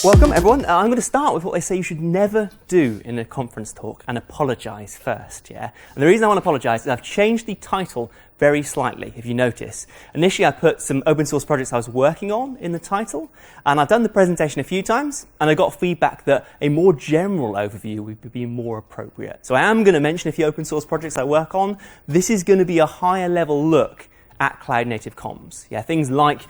Welcome, everyone. I'm going to start with what they say you should never do in a conference talk and apologise first, yeah? And the reason I want to apologise is I've changed the title very slightly, if you notice. Initially, I put some open source projects I was working on in the title, and I've done the presentation a few times, and I got feedback that a more general overview would be more appropriate. So I am going to mention a few open source projects I work on. This is going to be a higher level look at cloud native comms. Yeah, things like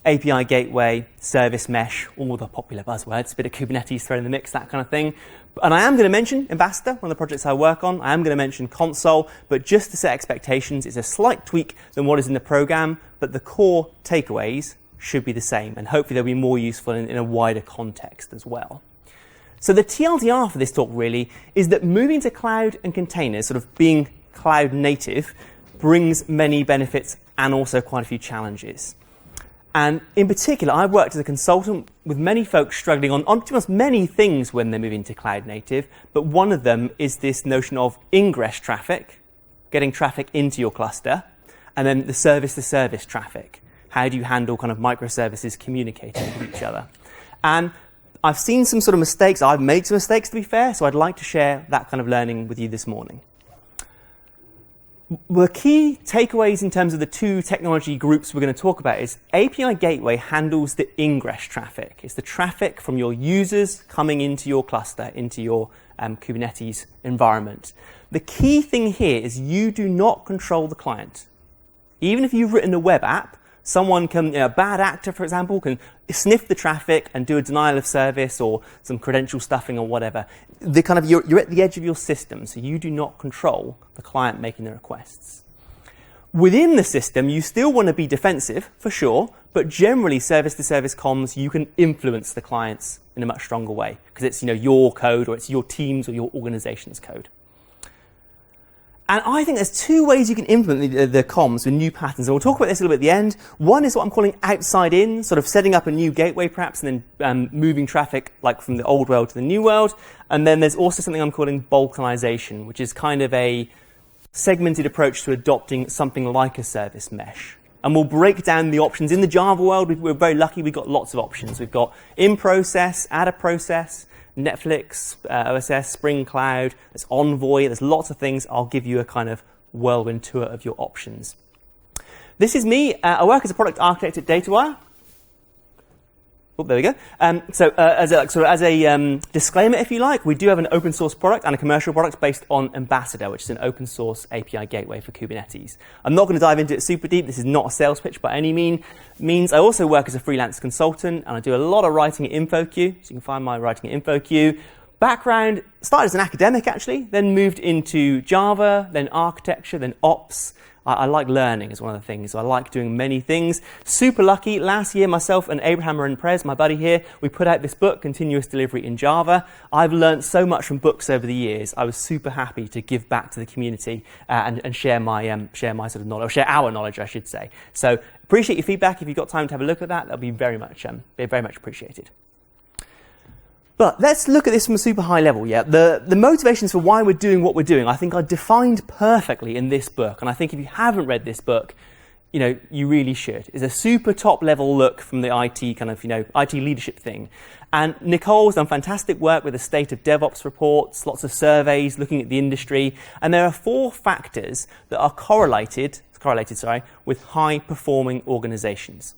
API gateway, service mesh, all the popular buzzwords, a bit of Kubernetes thrown in the mix, that kind of thing. And I am going to mention Ambassador, one of the projects I work on. I am going to mention Consul, but just to set expectations, it's a slight tweak than what is in the program, but the core takeaways should be the same, and hopefully they'll be more useful in a wider context as well. So the TLDR for this talk really is that moving to cloud and containers, sort of being cloud native, brings many benefits and also quite a few challenges. And in particular, I've worked as a consultant with many folks struggling on almost many things when they're moving to cloud native, but one of them is this notion of ingress traffic, getting traffic into your cluster, and then the service-to-service traffic. How do you handle kind of microservices communicating with each other? And I've seen some sort of mistakes. I've made some mistakes, to be fair, so I'd like to share that kind of learning with you this morning. The key takeaways in terms of the two technology groups we're going to talk about is API Gateway handles the ingress traffic. It's the traffic from your users coming into your cluster, into your Kubernetes environment. The key thing here is you do not control the client. Even if you've written a web app, someone can, a bad actor, for example, can sniff the traffic and do a denial of service or some credential stuffing or whatever. You're at the edge of your system, so you do not control the client making the requests. Within the system, you still want to be defensive, for sure, but generally service-to-service comms, you can influence the clients in a much stronger way because it's your code or it's your team's or your organization's code. And I think there's two ways you can implement the comms with new patterns. And we'll talk about this a little bit at the end. One is what I'm calling outside in, sort of setting up a new gateway perhaps and then moving traffic like from the old world to the new world. And then there's also something I'm calling balkanization, which is kind of a segmented approach to adopting something like a service mesh. And we'll break down the options. In the Java world, we're very lucky. We've got lots of options. We've got in process, add a process, Netflix, OSS, Spring Cloud, there's Envoy, there's lots of things. I'll give you a kind of whirlwind tour of your options. This is me. I work as a product architect at DataWire. Oh, there we go. As a disclaimer, if you like, we do have an open source product and a commercial product based on Ambassador, which is an open source API gateway for Kubernetes. I'm not going to dive into it super deep. This is not a sales pitch by any means. I also work as a freelance consultant, and I do a lot of writing at InfoQ, so you can find my writing at InfoQ. Background, started as an academic, actually, then moved into Java, then architecture, then ops. I like learning is one of the things, so I like doing many things. Super lucky, last year myself and Abraham and Prez, my buddy here, we put out this book, Continuous Delivery in Java. I've learned so much from books over the years. I was super happy to give back to the community and share my sort of knowledge, or share our knowledge, I should say. So appreciate your feedback. If you've got time to have a look at that, that'll be very much appreciated. But let's look at this from a super high level, yeah? The motivations for why we're doing what we're doing, I think are defined perfectly in this book. And I think if you haven't read this book, you really should. It's a super top level look from the IT kind of, IT leadership thing. And Nicole's done fantastic work with the state of DevOps reports, lots of surveys looking at the industry. And there are 4 factors that are correlated with high performing organizations.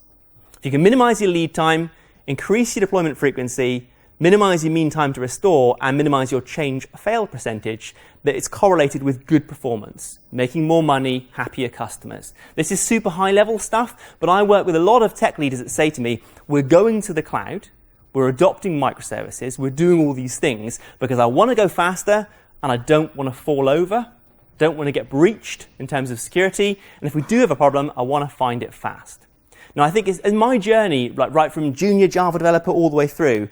If you can minimize your lead time, increase your deployment frequency, minimize your mean time to restore, and minimize your change fail percentage, that it's correlated with good performance, making more money, happier customers. This is super high level stuff, but I work with a lot of tech leaders that say to me, we're going to the cloud, we're adopting microservices, we're doing all these things because I want to go faster and I don't want to fall over, don't want to get breached in terms of security, and if we do have a problem, I want to find it fast. Now, I think in my journey, right from junior Java developer all the way through,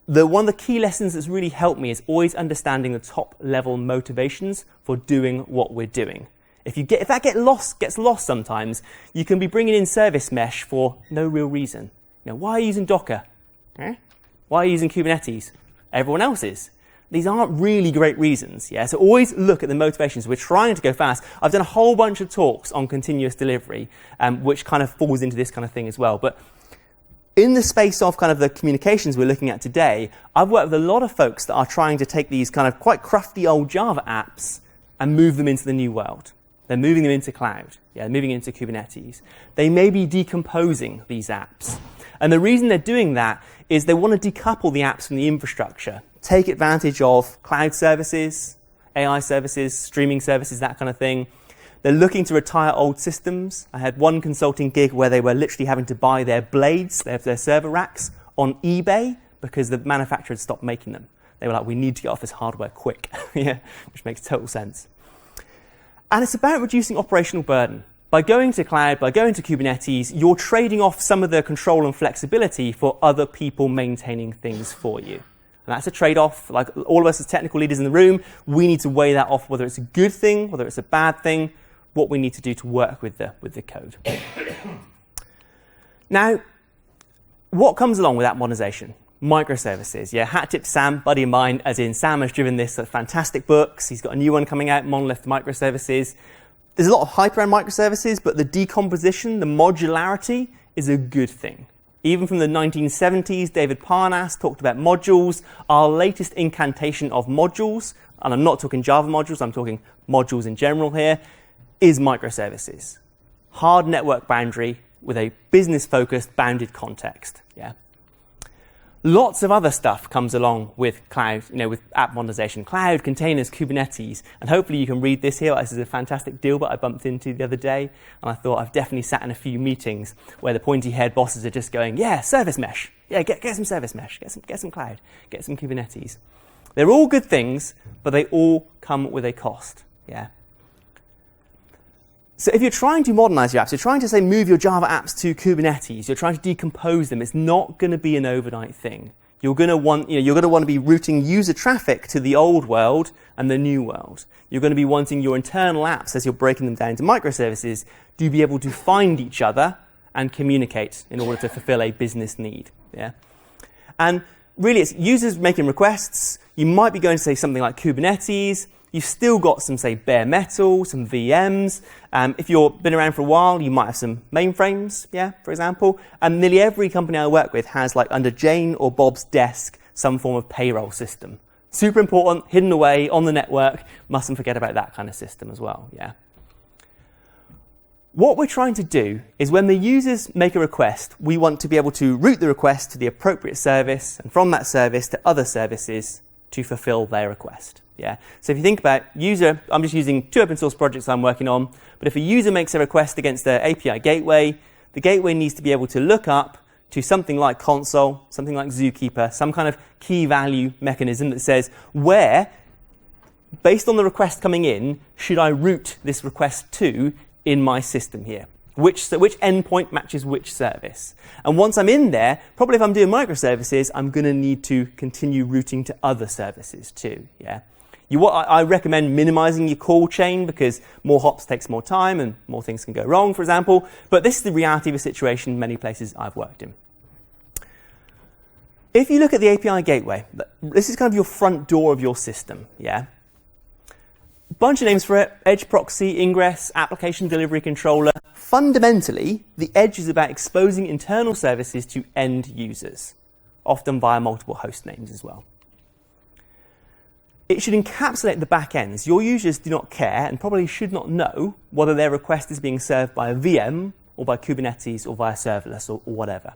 one of the key lessons that's really helped me is always understanding the top level motivations for doing what we're doing. If that gets lost sometimes, you can be bringing in service mesh for no real reason. Why are you using Docker? Why are you using Kubernetes? Everyone else is. These aren't really great reasons, yeah? So always look at the motivations. We're trying to go fast. I've done a whole bunch of talks on continuous delivery, which kind of falls into this kind of thing as well. But In the space of kind of the communications we're looking at today, I've worked with a lot of folks that are trying to take these kind of quite crufty old Java apps and move them into the new world. They're moving them into cloud, moving into Kubernetes. They may be decomposing these apps. And the reason they're doing that is they want to decouple the apps from the infrastructure, take advantage of cloud services, AI services, streaming services, that kind of thing. They're looking to retire old systems. I had one consulting gig where they were literally having to buy their blades, their server racks, on eBay because the manufacturer had stopped making them. They were like, we need to get off this hardware quick, which makes total sense. And it's about reducing operational burden. By going to cloud, by going to Kubernetes, you're trading off some of the control and flexibility for other people maintaining things for you. And that's a trade-off. Like all of us as technical leaders in the room, we need to weigh that off, whether it's a good thing, whether it's a bad thing, what we need to do to work with the code. Now, what comes along with that modernization? Microservices. Hat tip to Sam, buddy of mine, as in Sam has driven this fantastic books. He's got a new one coming out, Monolith Microservices. There's a lot of hype around microservices, but the decomposition, the modularity, is a good thing. Even from the 1970s, David Parnas talked about modules. Our latest incantation of modules, and I'm not talking Java modules, I'm talking modules in general here, is microservices. Hard network boundary with a business-focused bounded context. Lots of other stuff comes along with cloud, with app modernization. Cloud, containers, Kubernetes. And hopefully you can read this here. This is a fantastic deal that I bumped into the other day. And I thought I've definitely sat in a few meetings where the pointy-haired bosses are just going, service mesh. Get some service mesh. Get some cloud. Get some Kubernetes. They're all good things, but they all come with a cost. So if you're trying to modernize your apps, you're trying to, say, move your Java apps to Kubernetes, you're trying to decompose them, it's not going to be an overnight thing. You're going to want, you're going to want to be routing user traffic to the old world and the new world. You're going to be wanting your internal apps, as you're breaking them down into microservices, to be able to find each other and communicate in order to fulfill a business need. And really, it's users making requests. You might be going to say something like Kubernetes. You've still got some, say, bare metal, some VMs. If you've been around for a while, you might have some mainframes, for example. And nearly every company I work with has, like, under Jane or Bob's desk, some form of payroll system. Super important, hidden away on the network. Mustn't forget about that kind of system as well, What we're trying to do is when the users make a request, we want to be able to route the request to the appropriate service, and from that service to other services to fulfill their request. So if you think about user, I'm just using 2 open source projects I'm working on, but if a user makes a request against the API gateway, the gateway needs to be able to look up to something like Consul, something like Zookeeper, some kind of key value mechanism that says where, based on the request coming in, should I route this request to in my system here? Which endpoint matches which service? And once I'm in there, probably if I'm doing microservices, I'm going to need to continue routing to other services too. I recommend minimizing your call chain because more hops takes more time and more things can go wrong, for example. But this is the reality of a situation in many places I've worked in. If you look at the API gateway, this is kind of your front door of your system. Bunch of names for it: Edge Proxy, Ingress, Application Delivery Controller. Fundamentally, the Edge is about exposing internal services to end users, often via multiple host names as well. It should encapsulate the back ends. Your users do not care and probably should not know whether their request is being served by a VM or by Kubernetes or via serverless or whatever.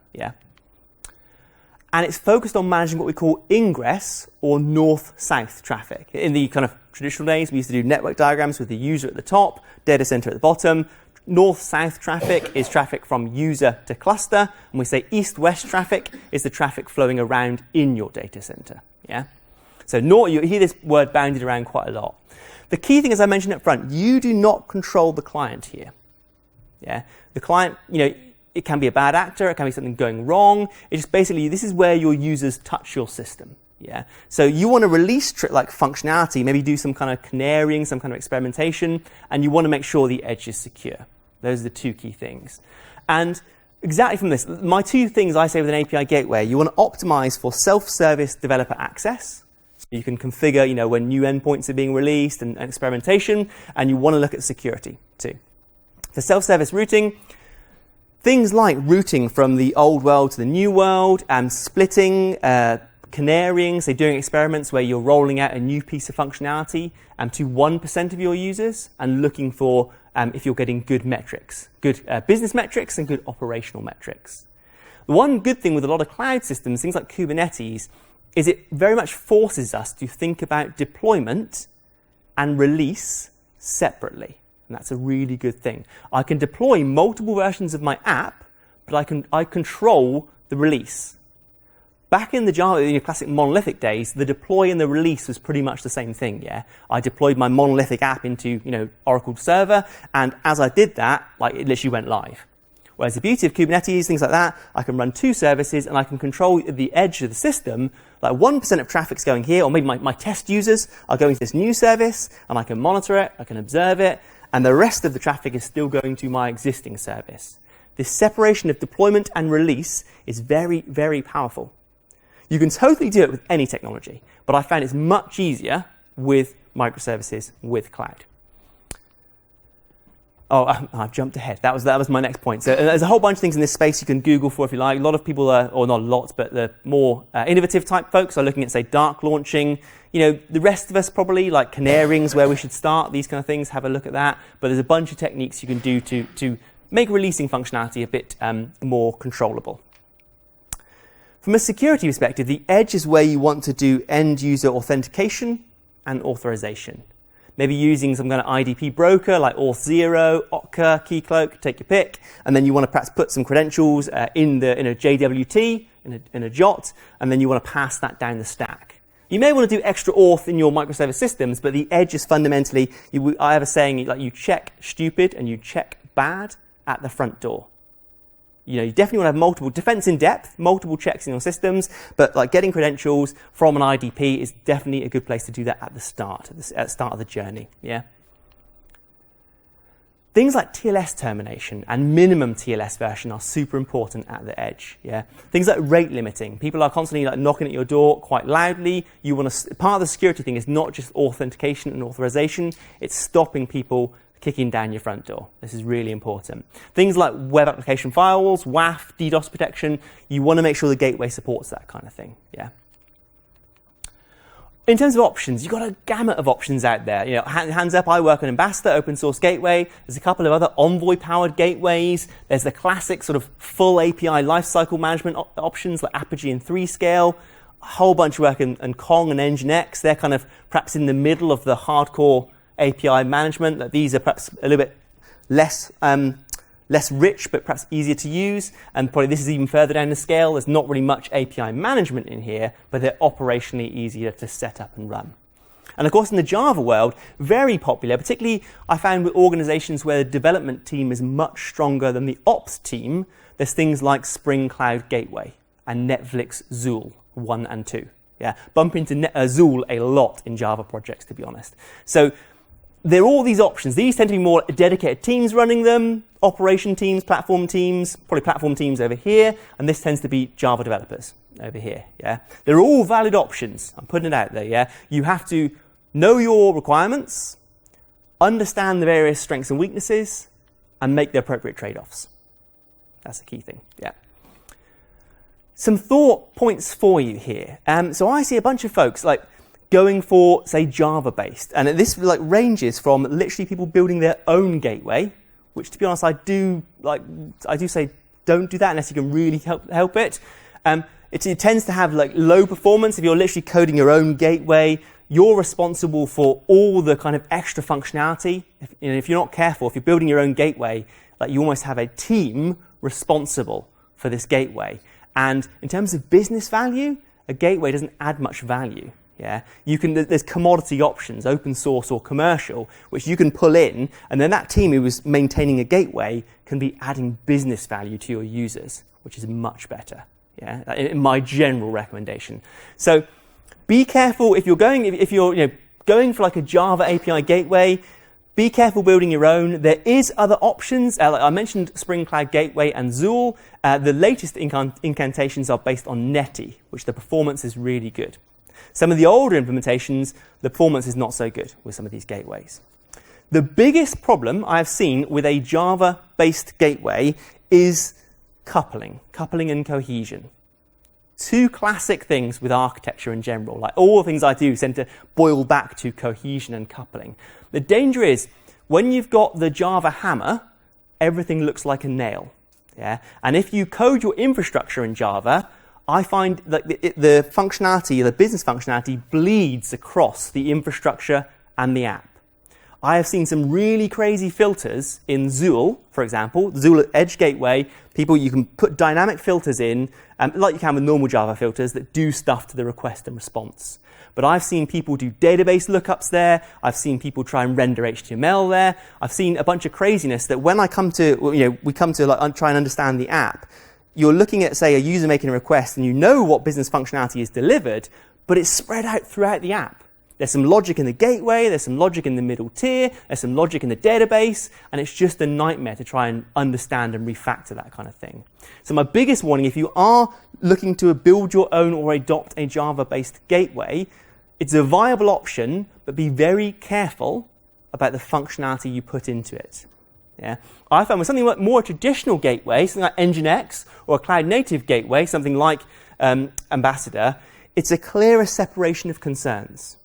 And it's focused on managing what we call ingress or north-south traffic. In the kind of traditional days, we used to do network diagrams with the user at the top, data center at the bottom. North-south traffic is traffic from user to cluster, and we say east-west traffic is the traffic flowing around in your data center. So you hear this word bounded around quite a lot. The key thing, as I mentioned up front, you do not control the client here. The client, it can be a bad actor, it can be something going wrong. It's just basically, this is where your users touch your system. So you want to release like functionality, maybe do some kind of canarying, some kind of experimentation, and you want to make sure the edge is secure. Those are the 2 key things. And exactly from this, my 2 things I say with an API gateway: you want to optimize for self-service developer access. So you can configure, when new endpoints are being released and experimentation, and you want to look at security too. For self-service routing, Things like routing from the old world to the new world, splitting, canarying, so doing experiments where you're rolling out a new piece of functionality to 1% of your users and looking for if you're getting good metrics, good business metrics and good operational metrics. The one good thing with a lot of cloud systems, things like Kubernetes, is it very much forces us to think about deployment and release separately. And that's a really good thing. I can deploy multiple versions of my app, but I control the release. Back in the Java, in your classic monolithic days, the deploy and the release was pretty much the same thing, yeah? I deployed my monolithic app into, Oracle server, and as I did that, it literally went live. Whereas the beauty of Kubernetes, things like that, I can run two services and I can control the edge of the system. 1% of traffic's going here, or maybe my test users are going to this new service, and I can monitor it, I can observe it, and the rest of the traffic is still going to my existing service. This separation of deployment and release is very, very powerful. You can totally do it with any technology, but I found it's much easier with microservices with cloud. Oh, I've jumped ahead. That was my next point. So there's a whole bunch of things in this space you can Google for if you like. A lot of people are, or not a lot, but the more innovative type folks are looking at, say, dark launching. The rest of us probably, like canarying's where we should start, these kind of things, have a look at that. But there's a bunch of techniques you can do to make releasing functionality a bit more controllable. From a security perspective, the edge is where you want to do end-user authentication and authorization. Maybe using some kind of IDP broker like Auth0, Okta, Keycloak, take your pick, and then you want to perhaps put some credentials in a JWT, in a JOT, and then you want to pass that down the stack. You may want to do extra auth in your microservice systems, but the edge is fundamentally, I have a saying, you check stupid and you check bad at the front door. You definitely want to have multiple defense in depth, multiple checks in your systems, but getting credentials from an IDP is definitely a good place to do that at the start, at the start of the journey. Yeah. Things like TLS termination and minimum TLS version are super important at the edge. Yeah. Things like rate limiting. People are constantly knocking at your door quite loudly. You want to. Part of the security thing is not just authentication and authorization; it's stopping people kicking down your front door. This is really important. Things like web application firewalls, WAF, DDoS protection, you want to make sure the gateway supports that kind of thing. Yeah. In terms of options, you've got a gamut of options out there. Hands up, I work on Ambassador, open source gateway. There's a couple of other Envoy-powered gateways. There's the classic sort of full API lifecycle management options like Apogee and 3Scale. A whole bunch of work in Kong and Nginx. They're kind of perhaps in the middle of the hardcore API management. That these are perhaps a little bit less rich, but perhaps easier to use. And probably this is even further down the scale. There's not really much API management in here, but they're operationally easier to set up and run. And of course, in the Java world, very popular, particularly I found with organizations where the development team is much stronger than the ops team, there's things like Spring Cloud Gateway and Netflix Zool 1 and 2. Yeah, bump into Zool a lot in Java projects, to be honest. So there are all these options. These tend to be more dedicated teams running them, operation teams, probably platform teams over here, and this tends to be Java developers over here. Yeah, they're all valid options. I'm putting it out there. Yeah, you have to know your requirements, understand the various strengths and weaknesses, and make the appropriate trade-offs. That's the key thing. Yeah. Some thought points for you here. So I see a bunch of folks going for, say, Java-based. And this ranges from literally people building their own gateway, which, to be honest, I do say don't do that unless you can really help it. It tends to have low performance. If you're literally coding your own gateway, you're responsible for all the kind of extra functionality. If you're not careful, if you're building your own gateway, you almost have a team responsible for this gateway. And in terms of business value, a gateway doesn't add much value. Yeah, there's commodity options, open source or commercial, which you can pull in, and then that team who was maintaining a gateway can be adding business value to your users, which is much better. Yeah, in my general recommendation. So be careful if you're going for a Java API gateway. Be careful building your own. There is other options. I mentioned Spring Cloud Gateway and Zool. The latest incantations are based on Netty, which the performance is really good. Some of the older implementations, the performance is not so good with some of these gateways. The biggest problem I've seen with a Java-based gateway is coupling and cohesion. Two classic things with architecture in general. Like all the things I do tend to boil back to cohesion and coupling. The danger is when you've got the Java hammer, everything looks like a nail. Yeah? And if you code your infrastructure in Java, I find that the functionality, the business functionality, bleeds across the infrastructure and the app. I have seen some really crazy filters in Zool, for example, Zool Edge Gateway. You can put dynamic filters in, like you can with normal Java filters, that do stuff to the request and response. But I've seen people do database lookups there. I've seen people try and render HTML there. I've seen a bunch of craziness that when we come to like try and understand the app, you're looking at, say, a user making a request, and you know what business functionality is delivered, but it's spread out throughout the app. There's some logic in the gateway, there's some logic in the middle tier, there's some logic in the database, and it's just a nightmare to try and understand and refactor that kind of thing. So my biggest warning, if you are looking to build your own or adopt a Java-based gateway, it's a viable option, but be very careful about the functionality you put into it. Yeah? I found with something like more traditional gateway, something like Nginx, or a cloud-native gateway, something like Ambassador, it's a clearer separation of concerns.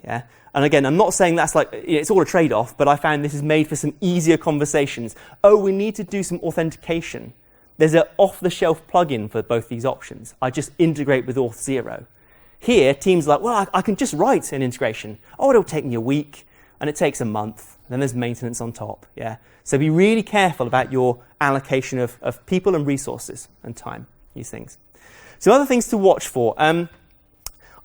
Yeah? And again, I'm not saying that's like, it's all a trade-off, but I found this is made for some easier conversations. Oh, we need to do some authentication. There's an off-the-shelf plugin for both these options. I just integrate with Auth0. Here, teams are like, well, I can just write an integration. Oh, it'll take me a week, and it takes a month. And then there's maintenance on top. Yeah. So be really careful about your allocation of people and resources and time, these things. So other things to watch for.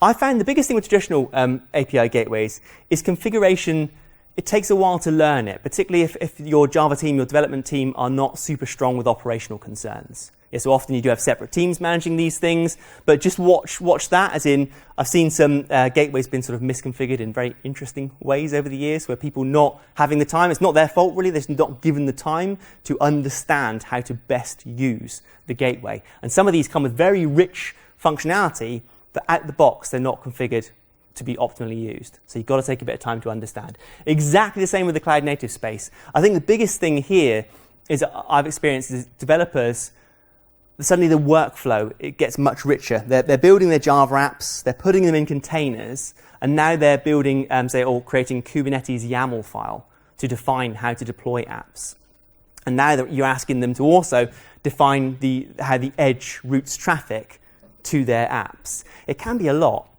I found the biggest thing with traditional API gateways is configuration. It takes a while to learn it, particularly if your Java team, your development team are not super strong with operational concerns. Yeah, so often you do have separate teams managing these things, but just watch that, as in I've seen some gateways been sort of misconfigured in very interesting ways over the years where people not having the time, it's not their fault really, they're not given the time to understand how to best use the gateway. And some of these come with very rich functionality, but out the box, they're not configured to be optimally used. So you've got to take a bit of time to understand. Exactly the same with the cloud native space. I think the biggest thing here is I've experienced is developers, suddenly the workflow, it gets much richer. They're building their Java apps, they're putting them in containers, and now they're building, creating Kubernetes YAML file to define how to deploy apps. And now that you're asking them to also define how the edge routes traffic to their apps. It can be a lot.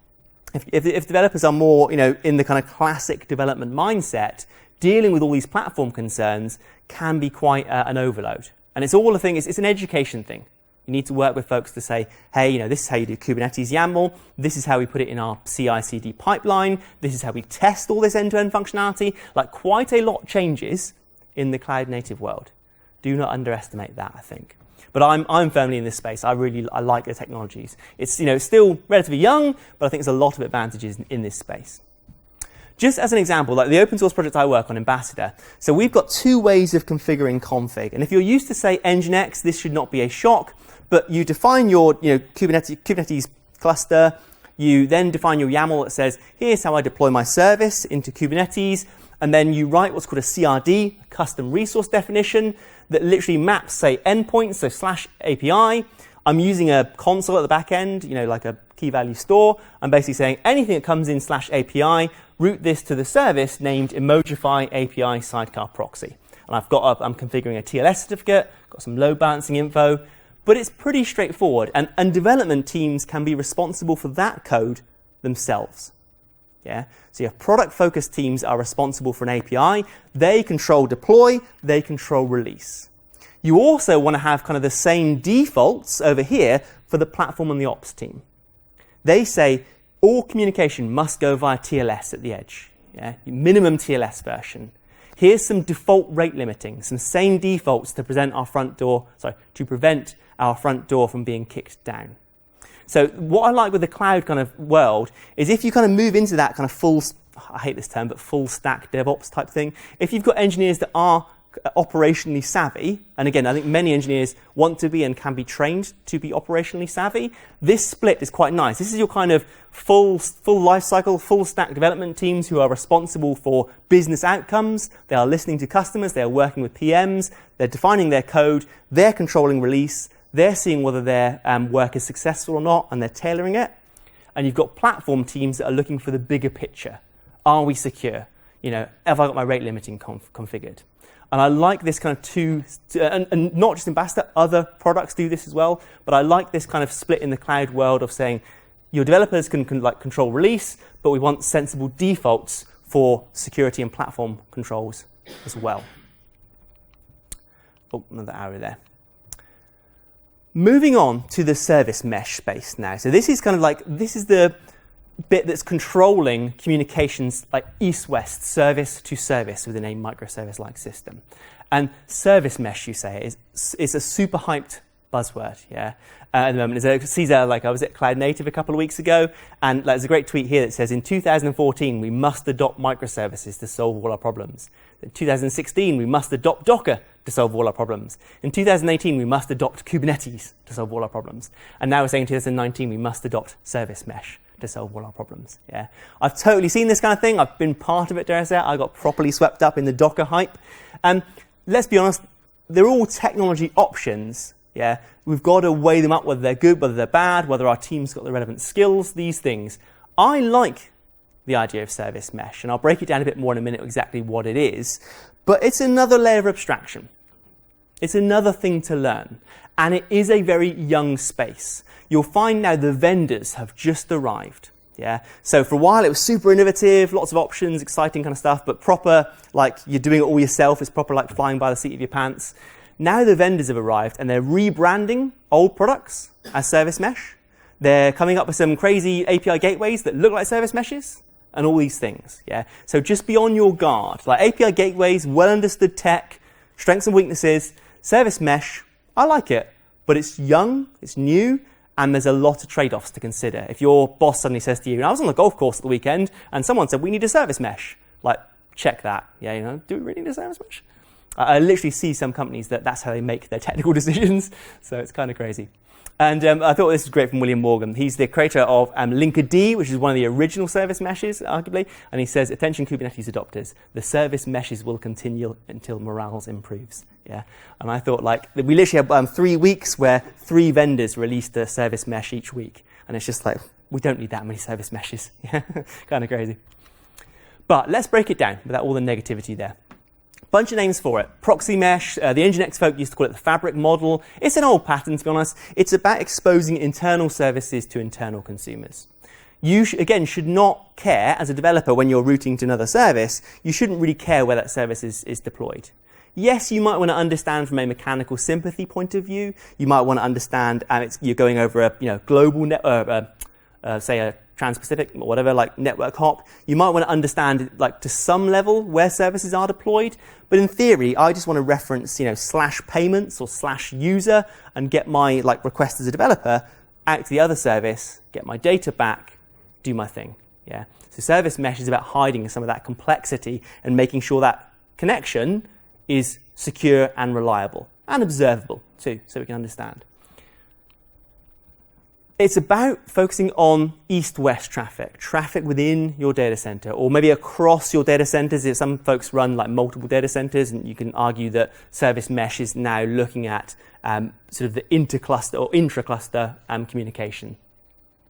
If developers are more, in the kind of classic development mindset, dealing with all these platform concerns can be quite an overload. And it's all a thing. It's an education thing. You need to work with folks to say, hey, this is how you do Kubernetes YAML. This is how we put it in our CI/CD pipeline. This is how we test all this end-to-end functionality. Like quite a lot changes in the cloud native world. Do not underestimate that, I think. But I'm firmly in this space. I like the technologies. It's still relatively young, but I think there's a lot of advantages in this space. Just as an example, like the open source project I work on, Ambassador. So we've got two ways of configuring config. And if you're used to, say, Nginx, this should not be a shock. But you define your Kubernetes cluster. You then define your YAML that says, here's how I deploy my service into Kubernetes. And then you write what's called a CRD, custom resource definition, that literally maps, say, endpoints, so /API. I'm using a console at the back end, like a key value store. I'm basically saying anything that comes in /API, route this to the service named Emojify API Sidecar Proxy. And I'm configuring a TLS certificate, got some load balancing info, but it's pretty straightforward. And development teams can be responsible for that code themselves. Yeah. So your product-focused teams are responsible for an API. They control deploy. They control release. You also want to have kind of the same defaults over here for the platform and the ops team. They say all communication must go via TLS at the edge. Yeah. Minimum TLS version. Here's some default rate limiting, some same defaults to prevent our front door from being kicked down. So what I like with the cloud kind of world is if you kind of move into that kind of I hate this term, but full stack DevOps type thing, if you've got engineers that are operationally savvy, and again, I think many engineers want to be and can be trained to be operationally savvy, this split is quite nice. This is your kind of full life cycle, full stack development teams who are responsible for business outcomes. They are listening to customers. They are working with PMs. They're defining their code. They're controlling release. They're seeing whether their work is successful or not, and they're tailoring it. And you've got platform teams that are looking for the bigger picture. Are we secure? Have I got my rate limiting configured? And I like this kind of and not just Ambassador, other products do this as well, but I like this kind of split in the cloud world of saying your developers can control release, but we want sensible defaults for security and platform controls as well. Oh, another arrow there. Moving on to the service mesh space now. So this is this is the bit that's controlling communications like east-west, service to service within a microservice-like system. And service mesh, you say, is a super hyped buzzword, yeah. At the moment, Cesar, I was at Cloud Native a couple of weeks ago, and there's a great tweet here that says, in 2014, we must adopt microservices to solve all our problems. In 2016, we must adopt Docker to solve all our problems. In 2018, we must adopt Kubernetes to solve all our problems. And now we're saying in 2019, we must adopt service mesh to solve all our problems. Yeah, I've totally seen this kind of thing. I've been part of it, dare I say. I got properly swept up in the Docker hype. And let's be honest, they're all technology options. Yeah, we've got to weigh them up, whether they're good, whether they're bad, whether our team's got the relevant skills, these things. I like the idea of service mesh, and I'll break it down a bit more in a minute exactly what it is. But it's another layer of abstraction. It's another thing to learn. And it is a very young space. You'll find now the vendors have just arrived. Yeah. So for a while it was super innovative, lots of options, exciting kind of stuff, but proper, you're doing it all yourself. It's proper flying by the seat of your pants. Now the vendors have arrived and they're rebranding old products as service mesh. They're coming up with some crazy API gateways that look like service meshes and all these things. Yeah. So just be on your guard. API gateways, well understood tech, strengths and weaknesses, service mesh, I like it, but it's young, it's new, and there's a lot of trade-offs to consider. If your boss suddenly says to you, I was on the golf course at the weekend, and someone said, we need a service mesh. Check that. Yeah, do we really need a service mesh? I literally see some companies that's how they make their technical decisions, so it's kind of crazy. And I thought this was great from William Morgan. He's the creator of Linkerd, which is one of the original service meshes, arguably. And he says, attention Kubernetes adopters, the service meshes will continue until morale improves. Yeah. And I thought, we literally had 3 weeks where 3 vendors released a service mesh each week. And it's just we don't need that many service meshes. Yeah, kind of crazy. But let's break it down without all the negativity there. Bunch of names for it. Proxy mesh, the Nginx folk used to call it the fabric model. It's an old pattern, to be honest. It's about exposing internal services to internal consumers. You, should not care, as a developer, when you're routing to another service, you shouldn't really care where that service is deployed. Yes, you might want to understand from a mechanical sympathy point of view. You might want to understand you're going over a global network, say a Trans-Pacific or whatever, network hop. You might want to understand, to some level, where services are deployed. But in theory, I just want to reference, /payments or /user and get my, request as a developer out to the other service, get my data back, do my thing. Yeah. So service mesh is about hiding some of that complexity and making sure that connection is secure and reliable and observable too, so we can understand. It's about focusing on east-west traffic within your data center, or maybe across your data centers. If some folks run multiple data centers, and you can argue that service mesh is now looking at sort of the intercluster or intra-cluster communication.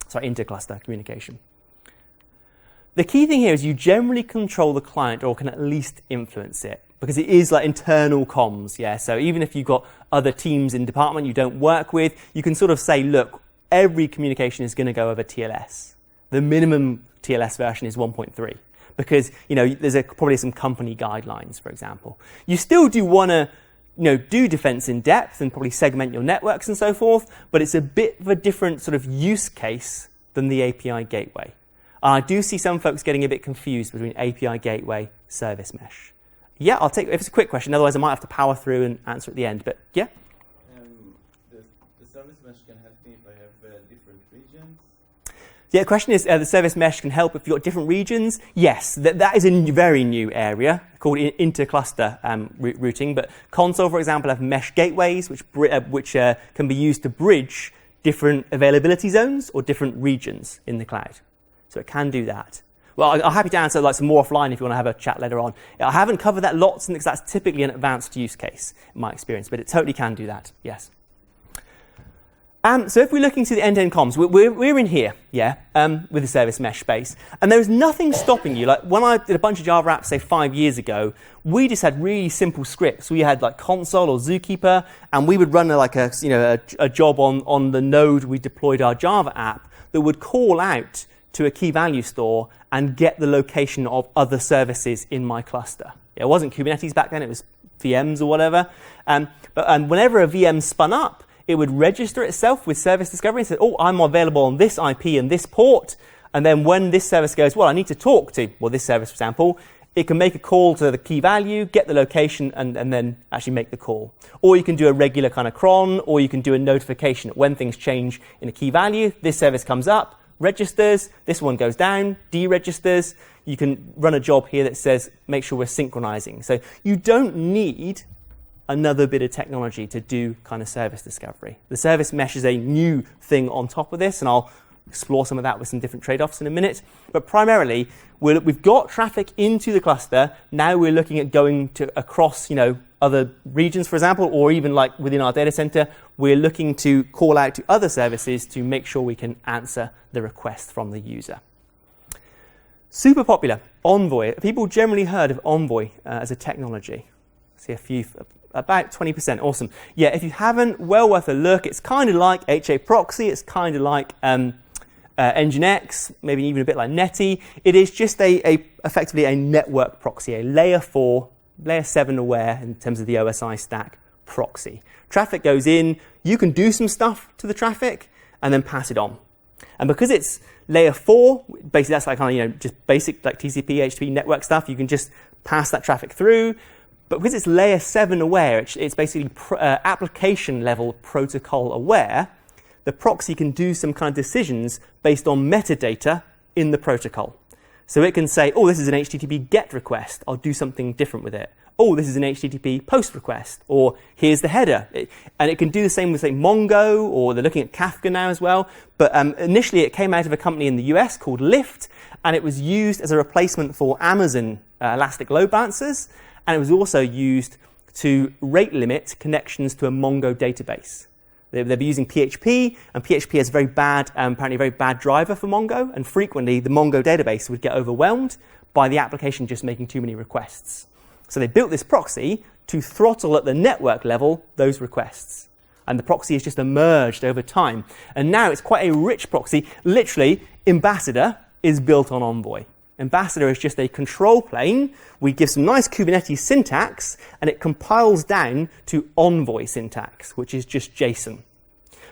Sorry, intercluster communication. The key thing here is you generally control the client or can at least influence it, because it is internal comms. Yeah. So even if you've got other teams in department you don't work with, you can sort of say, look, every communication is going to go over TLS. The minimum TLS version is 1.3 because, there's probably some company guidelines, for example. You still do want to, do defense in depth and probably segment your networks and so forth, but it's a bit of a different sort of use case than the API gateway. And I do see some folks getting a bit confused between API gateway, service mesh. Yeah, I'll take, if it's a quick question, otherwise I might have to power through and answer at the end, but yeah? The service mesh can help me if I have different regions. The question is, the service mesh can help if you've got different regions. Yes, that is a very new area called inter-cluster routing. But Consul, for example, have mesh gateways, which can be used to bridge different availability zones or different regions in the cloud. So it can do that. Well, I'm happy to answer some more offline if you want to have a chat later on. I haven't covered that lots because that's typically an advanced use case in my experience, but it totally can do that, yes. So if we're looking to the end-to-end comms, we're in here, with the service mesh space. And there's nothing stopping you. Like when I did a bunch of Java apps, say 5 years ago, we just had really simple scripts. We had like Consul or Zookeeper, and we would run a job on the node we deployed our Java app that would call out to a key value store and get the location of other services in my cluster. It wasn't Kubernetes back then, it was VMs or whatever. But whenever a VM spun up, it would register itself with service discovery and say, oh, I'm available on this IP and this port. And then when this service goes, well, I need to talk to, this service, for example, it can make a call to the key value, get the location, and then actually make the call. Or you can do a regular kind of cron, or you can do a notification. When things change in a key value, this service comes up, registers, this one goes down, deregisters. You can run a job here that says, make sure we're synchronizing. So you don't need another bit of technology to do kind of service discovery. The service mesh is a new thing on top of this, and I'll explore some of that with some different trade-offs in a minute. But primarily, we've got traffic into the cluster. Now we're looking at going to across, other regions, for example, or even like within our data center, we're looking to call out to other services to make sure we can answer the request from the user. Super popular, Envoy. People generally heard of Envoy as a technology. See a few, about 20%. Awesome. Yeah, if you haven't, well worth a look. It's kind of like HA Proxy. It's kind of like Nginx, maybe even a bit like Netty. It is just effectively a network proxy, a layer 4, layer 7 aware in terms of the OSI stack proxy. Traffic goes in. You can do some stuff to the traffic and then pass it on. And because it's layer 4, basically that's like kind of just basic like TCP, HTTP network stuff. You can just pass that traffic through. But because it's layer 7 aware, it's basically application level protocol aware, the proxy can do some kind of decisions based on metadata in the protocol. So it can say, oh, this is an HTTP GET request. I'll do something different with it. Oh, this is an HTTP POST request. Or here's the header. And it can do the same with, say, Mongo, or they're looking at Kafka now as well. But initially, it came out of a company in the US called Lyft, and it was used as a replacement for Amazon Elastic Load Balancers. And it was also used to rate limit connections to a Mongo database. They'd be using PHP, and PHP is apparently a very bad driver for Mongo, and frequently the Mongo database would get overwhelmed by the application just making too many requests. So they built this proxy to throttle at the network level those requests. And the proxy has just emerged over time. And now it's quite a rich proxy. Literally, Ambassador is built on Envoy. Ambassador is just a control plane. We give some nice Kubernetes syntax, and it compiles down to Envoy syntax, which is just JSON.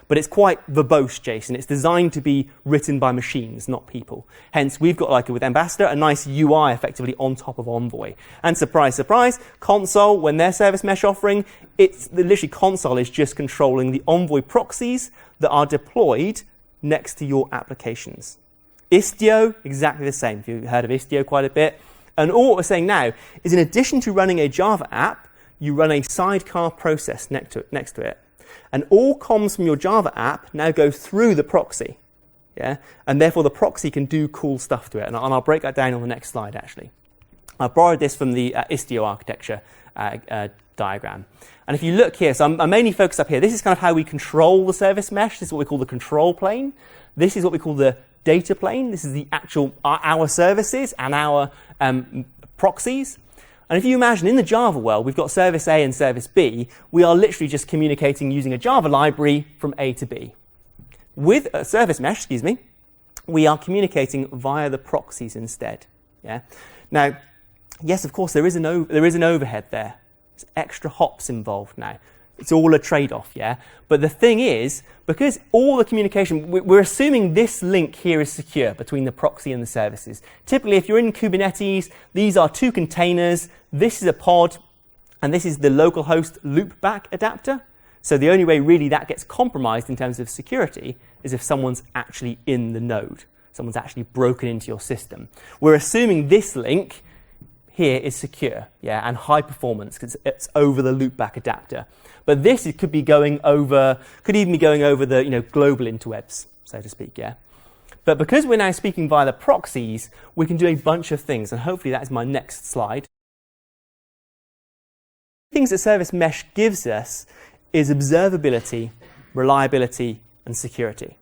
But it's quite verbose JSON. It's designed to be written by machines, not people. Hence, we've got, like with Ambassador, a nice UI effectively on top of Envoy. And surprise, surprise, Consul, when their service mesh offering, literally Consul is just controlling the Envoy proxies that are deployed next to your applications. Istio, exactly the same. If you've heard of Istio quite a bit. And all what we're saying now is in addition to running a Java app, you run a sidecar process next to it. And all comms from your Java app now go through the proxy. Yeah? And therefore the proxy can do cool stuff to it. And I'll break that down on the next slide, actually. I borrowed this from the Istio architecture diagram. And if you look here, so I'm mainly focused up here. This is kind of how we control the service mesh. This is what we call the control plane. This is what we call the data plane. This is the actual our services and our proxies. And if you imagine in the Java world, we've got service A and service B. We are literally just communicating using a Java library from A to B. With a service mesh, we are communicating via the proxies instead. Yeah. Now, yes, of course, there is an overhead there. There's extra hops involved now. It's all a trade-off, yeah? But the thing is, because all the communication, we're assuming this link here is secure between the proxy and the services. Typically, if you're in Kubernetes, these are two containers. This is a pod, and this is the localhost loopback adapter. So the only way really that gets compromised in terms of security is if someone's actually in the node. Someone's actually broken into your system. We're assuming this link here is secure, yeah, and high performance because it's over the loopback adapter. But this could even be going over the global interwebs, so to speak, yeah. But because we're now speaking via the proxies, we can do a bunch of things, and hopefully that is my next slide. Things that Service Mesh gives us is observability, reliability, and security.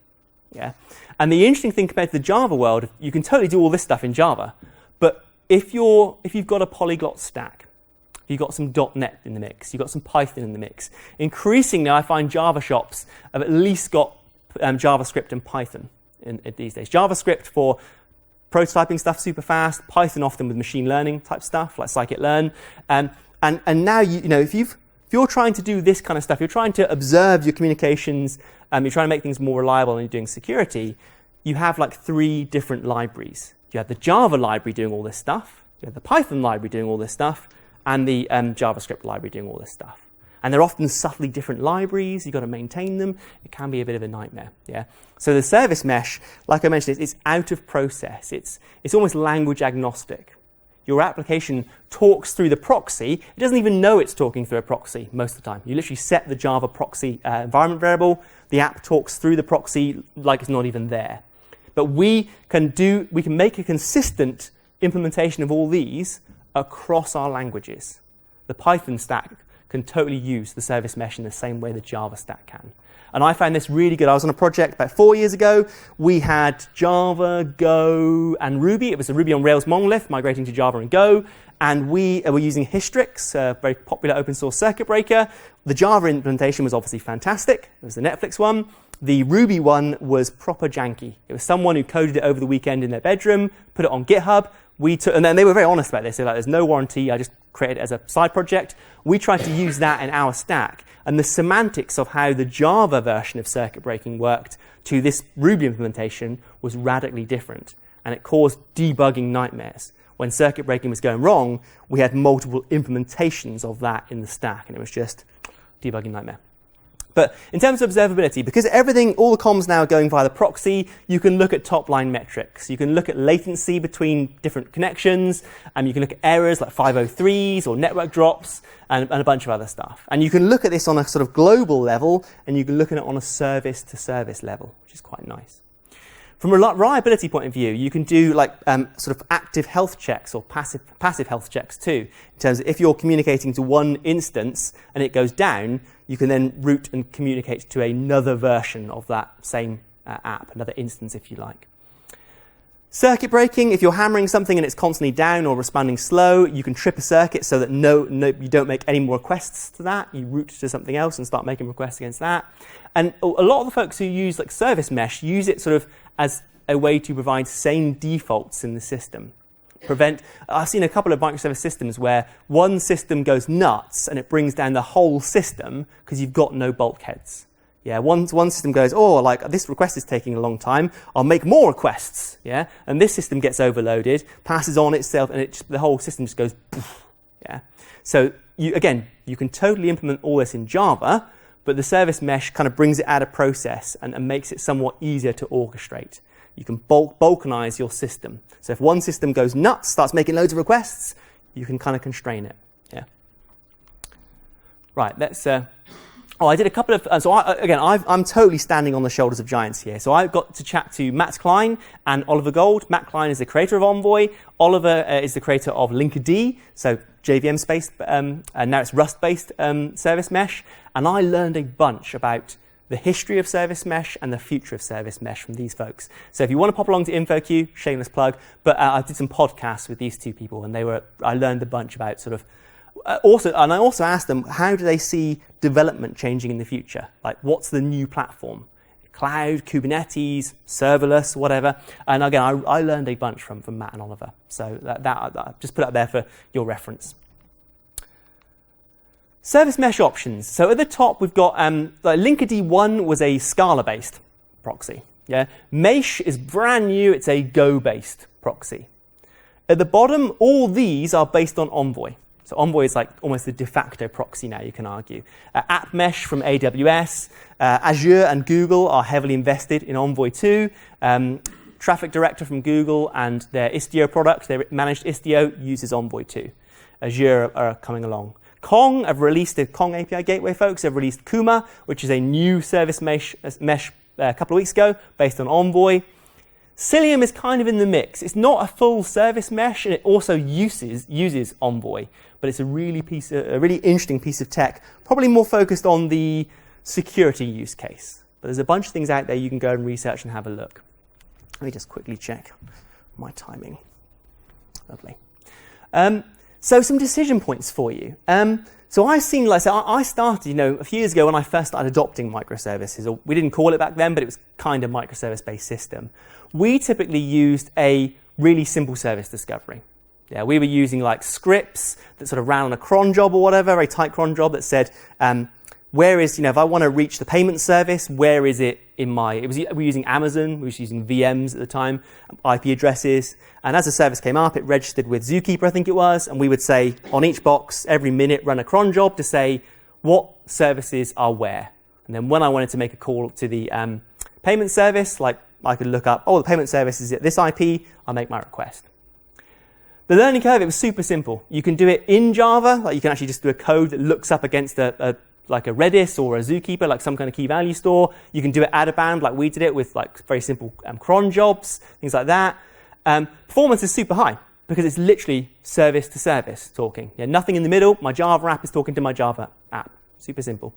Yeah? And the interesting thing compared to the Java world, you can totally do all this stuff in Java, but if you've got a polyglot stack, if you've got some .NET in the mix, you've got some Python in the mix, increasingly I find Java shops have at least got JavaScript and Python in these days. JavaScript for prototyping stuff super fast, Python often with machine learning type stuff like scikit-learn, and now if you're trying to do this kind of stuff, you're trying to observe your communications, you're trying to make things more reliable, and you're doing security, you have like 3 different libraries. You have the Java library doing all this stuff, you have the Python library doing all this stuff, and the JavaScript library doing all this stuff. And they're often subtly different libraries. You've got to maintain them. It can be a bit of a nightmare. Yeah. So the Service Mesh, like I mentioned, it's out of process. It's almost language agnostic. Your application talks through the proxy. It doesn't even know it's talking through a proxy most of the time. You literally set the Java proxy environment variable. The app talks through the proxy like it's not even there. But we can make a consistent implementation of all these across our languages. The Python stack can totally use the Service Mesh in the same way the Java stack can. And I found this really good. I was on a project about 4 years ago. We had Java, Go, and Ruby. It was a Ruby on Rails monolith migrating to Java and Go. And we were using Hystrix, a very popular open source circuit breaker. The Java implementation was obviously fantastic. It was the Netflix one. The Ruby one was proper janky. It was someone who coded it over the weekend in their bedroom, put it on GitHub. And then they were very honest about this. They're like, there's no warranty. I just created it as a side project. We tried to use that in our stack. And the semantics of how the Java version of circuit breaking worked to this Ruby implementation was radically different. And it caused debugging nightmares. When circuit breaking was going wrong, we had multiple implementations of that in the stack. And it was just debugging nightmare. But in terms of observability, because all the comms now are going via the proxy, you can look at top-line metrics. You can look at latency between different connections, and you can look at errors like 503s or network drops, and a bunch of other stuff. And you can look at this on a sort of global level, and you can look at it on a service-to-service level, which is quite nice. From a reliability point of view, you can do like sort of active health checks or passive health checks too. In terms of if you're communicating to one instance and it goes down, you can then route and communicate to another version of that same app, another instance if you like. Circuit breaking, if you're hammering something and it's constantly down or responding slow, you can trip a circuit so that you don't make any more requests to that. You route to something else and start making requests against that. And a lot of the folks who use like Service Mesh use it sort of as a way to provide same defaults in the system. I've seen a couple of microservice systems where one system goes nuts and it brings down the whole system because you've got no bulkheads. Yeah, one system goes, this request is taking a long time. I'll make more requests. Yeah, and this system gets overloaded, passes on itself, and the whole system just goes poof. Yeah. So you can totally implement all this in Java, but the Service Mesh kind of brings it out of process and makes it somewhat easier to orchestrate. You can balkanize your system. So if one system goes nuts, starts making loads of requests, you can kind of constrain it. Yeah. Right. Let's. I did a couple of. I'm totally standing on the shoulders of giants here. So I got to chat to Matt Klein and Oliver Gold. Matt Klein is the creator of Envoy. Oliver is the creator of Linkerd, so JVM-based, and now it's Rust-based Service Mesh. And I learned a bunch about the history of Service Mesh and the future of Service Mesh from these folks. So if you want to pop along to InfoQ, shameless plug, but I did some podcasts with these two people, and I learned a bunch about sort of. I also asked them, how do they see development changing in the future? Like, what's the new platform? Cloud, Kubernetes, serverless, whatever. And again, I learned a bunch from Matt and Oliver. So that just put it up there for your reference. Service Mesh options. So at the top, we've got Linkerd 1 was a Scala-based proxy. Yeah, Mesh is brand new. It's a Go-based proxy. At the bottom, all these are based on Envoy. So Envoy is like almost the de facto proxy now, you can argue. App Mesh from AWS, Azure and Google are heavily invested in Envoy too. Traffic Director from Google and their Istio product, their managed Istio, uses Envoy too. Azure are coming along. Kong have released the Kong API Gateway, folks. They've released Kuma, which is a new service mesh a couple of weeks ago based on Envoy. Cilium is kind of in the mix. It's not a full service mesh, and it also uses Envoy, but it's a really interesting piece of tech, probably more focused on the security use case. But there's a bunch of things out there you can go and research and have a look. Let me just quickly check my timing. Lovely. So some decision points for you. So I've seen, I started, a few years ago when I first started adopting microservices, or we didn't call it back then, but it was kind of microservice-based system. We typically used a really simple service discovery. Yeah, we were using like scripts that sort of ran on a cron job or whatever, a very tight cron job that said, where is, if I want to reach the payment service, where is it in we were using Amazon, we were using VMs at the time, IP addresses, and as the service came up, it registered with Zookeeper, I think it was, and we would say on each box, every minute, run a cron job to say what services are where. And then when I wanted to make a call to the payment service, like I could look up, the payment service is at this IP, I'll make my request. The learning curve, it was super simple. You can do it in Java, like you can actually just do a code that looks up against like a Redis or a Zookeeper, like some kind of key value store. You can do it out-of-bound like we did it with like very simple cron jobs, things like that. Performance is super high because it's literally service to service talking. Yeah, nothing in the middle. My Java app is talking to my Java app. Super simple.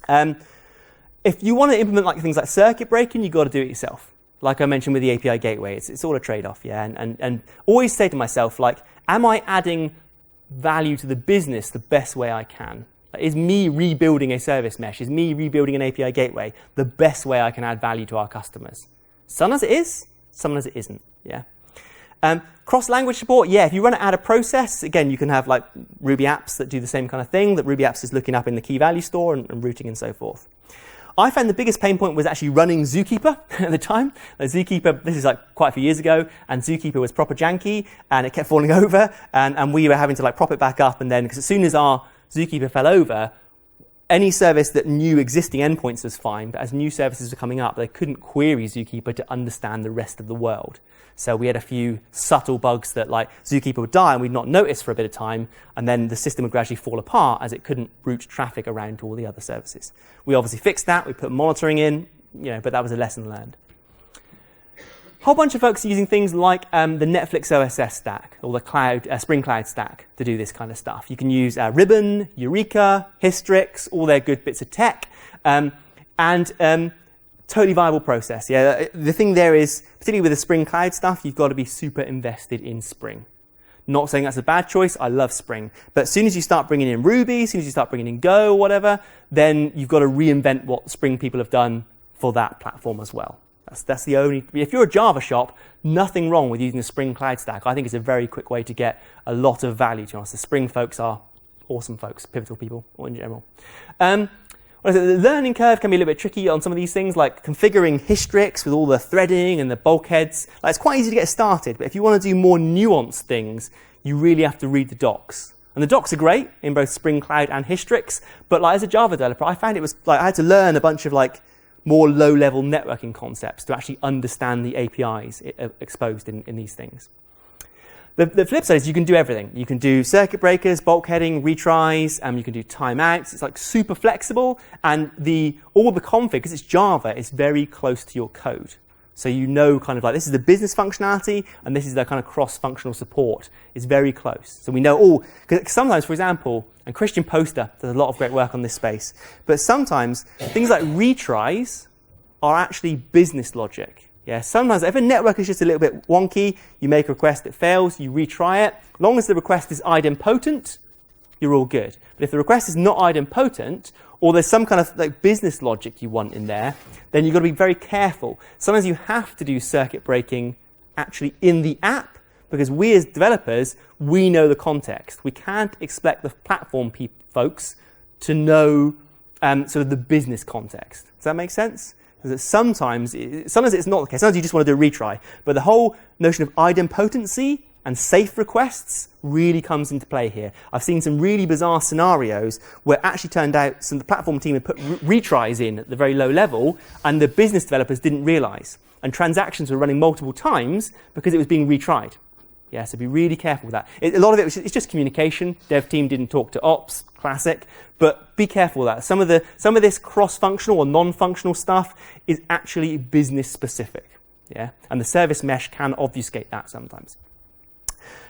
If you want to implement like things like circuit breaking, you've got to do it yourself. Like I mentioned with the API gateway, it's all a trade-off, yeah. And always say to myself, like, am I adding value to the business the best way I can? Is me rebuilding a service mesh, is me rebuilding an API gateway the best way I can add value to our customers? Sometimes it is, sometimes it isn't, yeah. Cross-language support, yeah, if you run it out of process, again, you can have like Ruby apps that do the same kind of thing, that Ruby apps is looking up in the key value store and routing and so forth. I found the biggest pain point was actually running Zookeeper at the time. Zookeeper, this is like quite a few years ago, and Zookeeper was proper janky, and it kept falling over, and we were having to like prop it back up, and then, because as soon as our Zookeeper fell over, any service that knew existing endpoints was fine, but as new services were coming up, they couldn't query Zookeeper to understand the rest of the world. So we had a few subtle bugs that like Zookeeper would die and we'd not notice for a bit of time, and then the system would gradually fall apart as it couldn't route traffic around to all the other services. We obviously fixed that, we put monitoring in, but that was a lesson learned. A whole bunch of folks are using things like the Netflix OSS stack or the Spring Cloud stack to do this kind of stuff. You can use Ribbon, Eureka, Hystrix, all their good bits of tech, and totally viable process. Yeah, the thing there is, particularly with the Spring Cloud stuff, you've got to be super invested in Spring. Not saying that's a bad choice. I love Spring, but as soon as you start bringing in Ruby, as soon as you start bringing in Go or whatever, then you've got to reinvent what Spring people have done for that platform as well. That's the only. If you're a Java shop, nothing wrong with using the Spring Cloud stack. I think it's a very quick way to get a lot of value to us. The Spring folks are awesome folks, pivotal people, or in general. The learning curve can be a little bit tricky on some of these things, like configuring Hystrix with all the threading and the bulkheads. Like, it's quite easy to get started, but if you want to do more nuanced things, you really have to read the docs. And the docs are great in both Spring Cloud and Hystrix, but like as a Java developer, I found it was like I had to learn a bunch of like more low-level networking concepts to actually understand the APIs exposed in these things. The flip side is you can do everything. You can do circuit breakers, bulkheading, retries, you can do timeouts. It's like super flexible, and all the config, because it's Java, is very close to your code. So you know kind of like this is the business functionality, and this is the kind of cross-functional support. It's very close. So we know because sometimes, for example, and Christian Poster does a lot of great work on this space, but sometimes things like retries are actually business logic. Yeah, sometimes if a network is just a little bit wonky, you make a request, it fails, you retry it. As long as the request is idempotent, you're all good. But if the request is not idempotent, or there's some kind of like business logic you want in there, then you've got to be very careful. Sometimes you have to do circuit breaking actually in the app, because we as developers, we know the context. We can't expect the platform folks to know sort of the business context. Does that make sense? Because sometimes it's not the case. Sometimes you just want to do a retry. But the whole notion of idempotency and safe requests really comes into play here. I've seen some really bizarre scenarios where it actually turned out the platform team had put retries in at the very low level, and the business developers didn't realize. And transactions were running multiple times because it was being retried. Yeah, so be really careful with that. A lot of it it's just communication. Dev team didn't talk to ops, classic. But be careful with that. Some of this cross-functional or non-functional stuff is actually business specific. Yeah, and the service mesh can obfuscate that sometimes.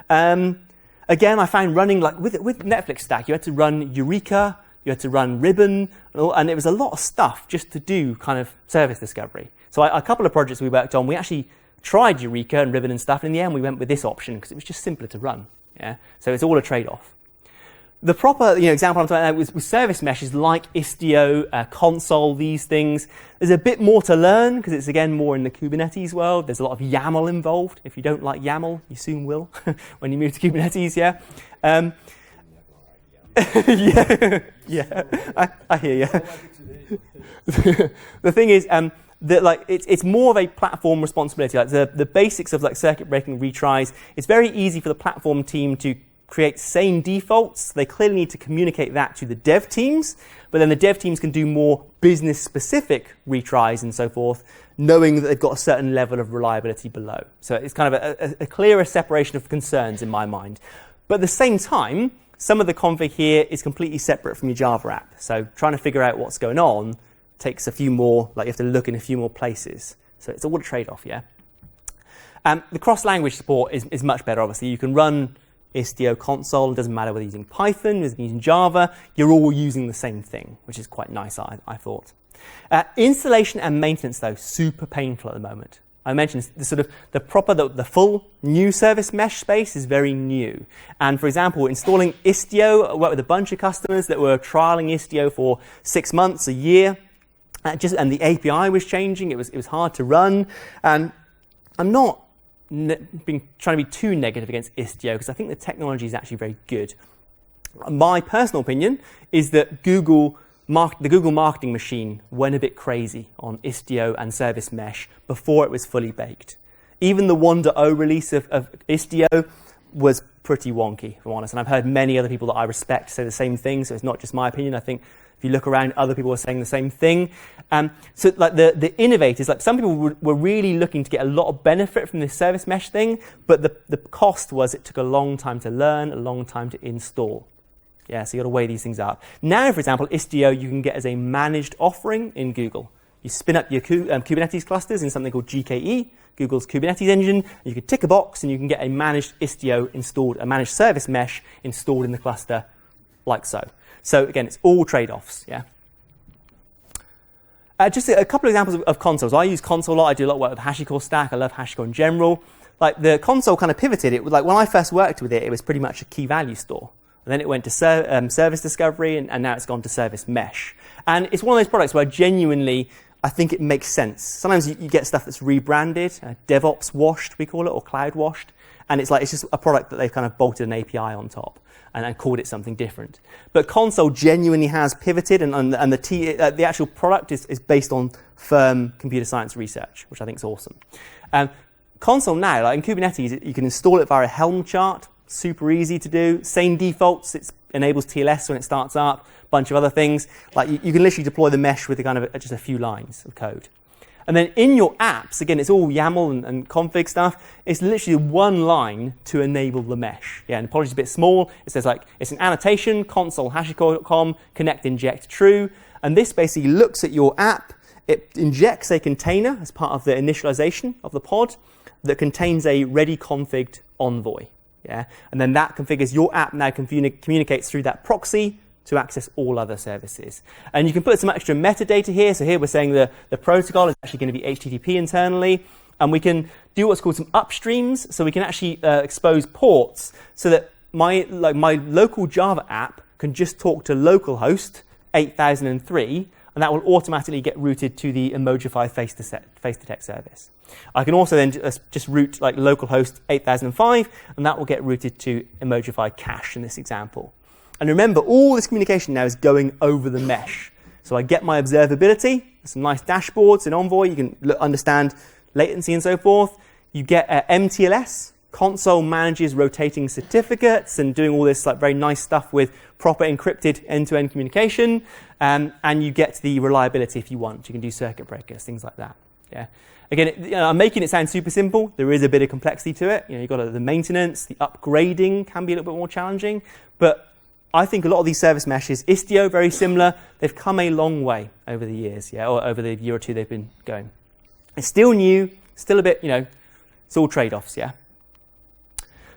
Again, I found running like with Netflix Stack, you had to run Eureka, you had to run Ribbon, and it was a lot of stuff just to do kind of service discovery. So a couple of projects we worked on, we actually tried Eureka and Ribbon and stuff, and in the end we went with this option because it was just simpler to run. Yeah, so it's all a trade-off. The proper example I'm talking about with service meshes like Istio, Consul, these things. There's a bit more to learn because it's again more in the Kubernetes world. There's a lot of YAML involved. If you don't like YAML, you soon will when you move to Kubernetes. Yeah, I hear you. The thing is, it's more of a platform responsibility. Like the basics of like circuit breaking retries. It's very easy for the platform team to create same defaults. They clearly need to communicate that to the dev teams, but then the dev teams can do more business-specific retries and so forth, knowing that they've got a certain level of reliability below. So it's kind of a clearer separation of concerns in my mind. But at the same time, some of the config here is completely separate from your Java app. So trying to figure out what's going on takes a few more, like you have to look in a few more places. So it's all a trade-off, yeah? The cross-language support is much better, obviously. You can run Istio console, it doesn't matter whether you're using Python, whether you're using Java, you're all using the same thing, which is quite nice, I thought. Installation and maintenance, though, super painful at the moment. I mentioned the full new service mesh space is very new. And for example, installing Istio, I worked with a bunch of customers that were trialing Istio for 6 months, a year, and the API was changing, it was hard to run. And I'm not trying to be too negative against Istio because I think the technology is actually very good. My personal opinion is that the Google marketing machine went a bit crazy on Istio and Service Mesh before it was fully baked. Even the 1.0 release of Istio was pretty wonky, if I'm honest. And I've heard many other people that I respect say the same thing, so it's not just my opinion. I think if you look around, other people are saying the same thing. So like the innovators, like some people were really looking to get a lot of benefit from this service mesh thing, but the cost was it took a long time to learn, a long time to install. Yeah, so you got to weigh these things up. Now, for example, Istio you can get as a managed offering in Google. You spin up your Kubernetes clusters in something called GKE, Google's Kubernetes engine. You can tick a box and you can get a managed Istio installed, a managed service mesh installed in the cluster like so. So again, it's all trade-offs, yeah. Just a couple of examples of consoles. I use Consul a lot. I do a lot of work with HashiCorp Stack. I love HashiCorp in general. Like the console kind of pivoted. It was like when I first worked with it, it was pretty much a key value store. And then it went to service discovery, and now it's gone to service mesh. And it's one of those products where genuinely I think it makes sense. Sometimes you get stuff that's rebranded, DevOps washed, we call it, or cloud washed. And it's just a product that they've kind of bolted an API on top and called it something different. But Consul genuinely has pivoted, and the actual product is based on firm computer science research, which I think is awesome. Consul now, like in Kubernetes, you can install it via a Helm chart, super easy to do. Same defaults, it enables TLS when it starts up, a bunch of other things. Like you can literally deploy the mesh with just a few lines of code. And then in your apps, again, it's all YAML and config stuff. It's literally one line to enable the mesh. Yeah, and apologies, a bit small. It says it's an annotation, console, hashicorp.com, connect, inject, true. And this basically looks at your app. It injects a container as part of the initialization of the pod that contains a ready configured envoy. Yeah, and then that configures your app now communicates through that proxy to access all other services. And you can put some extra metadata here. So here we're saying the protocol is actually going to be HTTP internally. And we can do what's called some upstreams. So we can actually expose ports so that my local Java app can just talk to localhost 8003, and that will automatically get routed to the Emojify face detect service. I can also then just route localhost 8005, and that will get routed to Emojify cache in this example. And remember, all this communication now is going over the mesh. So I get my observability, some nice dashboards in Envoy. You can understand latency and so forth. You get MTLS, Consul manages rotating certificates and doing all this like very nice stuff with proper encrypted end-to-end communication, and you get the reliability if you want. You can do circuit breakers, things like that. Yeah. Again, I'm making it sound super simple. There is a bit of complexity to it. You've got the maintenance, the upgrading can be a little bit more challenging, but I think a lot of these service meshes, Istio, very similar. They've come a long way over the years, or over the year or two they've been going. It's still new, still a bit, it's all trade-offs, yeah.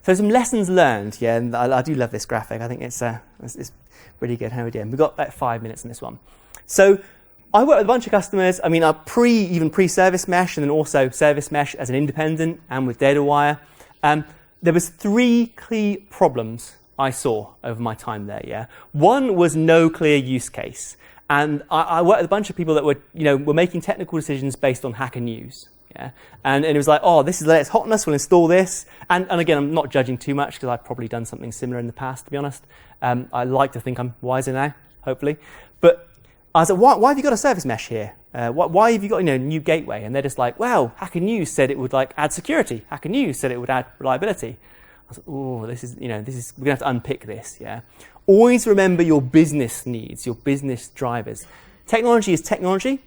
So some lessons learned, and I do love this graphic. I think it's pretty good. How are we doing? We've got about 5 minutes on this one. So I work with a bunch of customers. I mean, pre-service mesh, and then also service mesh as an independent and with DataWire. There was 3 key problems I saw over my time there, yeah. One was no clear use case. And I worked with a bunch of people that were making technical decisions based on Hacker News. Yeah, and it was like, oh, this is Let's Hotness, we'll install this. And again, I'm not judging too much because I've probably done something similar in the past, to be honest. I like to think I'm wiser now, hopefully. But I was like, why have you got a service mesh here? Why have you got a new gateway? And they're just like, well, Hacker News said it would add security. Hacker News said it would add reliability. I was like, oh, this is we're gonna have to unpick this. Yeah, always remember your business needs, your business drivers. Technology is technology,